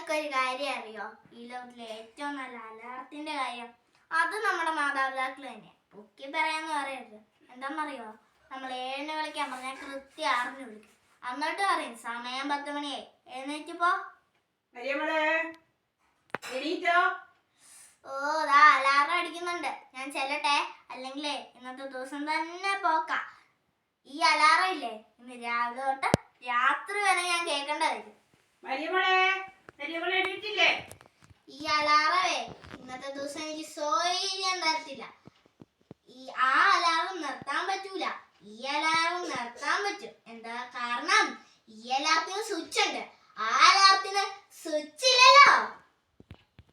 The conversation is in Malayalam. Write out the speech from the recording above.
നിങ്ങൾക്കൊരു കാര്യം അറിയോ? ഈ ലോകത്തിലെ ഏറ്റവും നല്ല അലാറത്തിന്റെ കാര്യം അത് നമ്മുടെ മാതാപിതാക്കൾ തന്നെയാണ്. പൊക്കി പറയാന്ന് പറയരുത്. എന്താണെന്നറിയോ? നമ്മൾ 7 വിളിക്കാൻ പറഞ്ഞാൽ കൃത്യം 6 വിളിക്കും. എന്നിട്ട് പറയും സമയം 10 മണിയായി, എഴുന്നേറ്റ് പോ. ഓ ദാ അലാറം അടിക്കുന്നുണ്ട്, ഞാൻ ചെല്ലട്ടെ. അല്ലെങ്കിലേ ഇന്നത്തെ ദിവസം തന്നെ പോക്കാം. ഈ അലാറം ഇല്ലേ ഇന്ന് രാവിലെ തൊട്ട് രാത്രി വരെ ഞാൻ കേൾക്കേണ്ട വരും. ഈ അലാറമേ ഇന്നത്തെ ദിവസം എനിക്ക് സ്വൈര്യം തരത്തില്ല. ആ അലാറം നിർത്താൻ പറ്റൂല. ഈ അലാറം നിർത്താൻ പറ്റും. എന്താ കാരണം? ഈ അലാറത്തിന് സ്വിച്ച് ഉണ്ട്. ആ അലാറത്തിന് സ്വിച്ച് ഇല്ല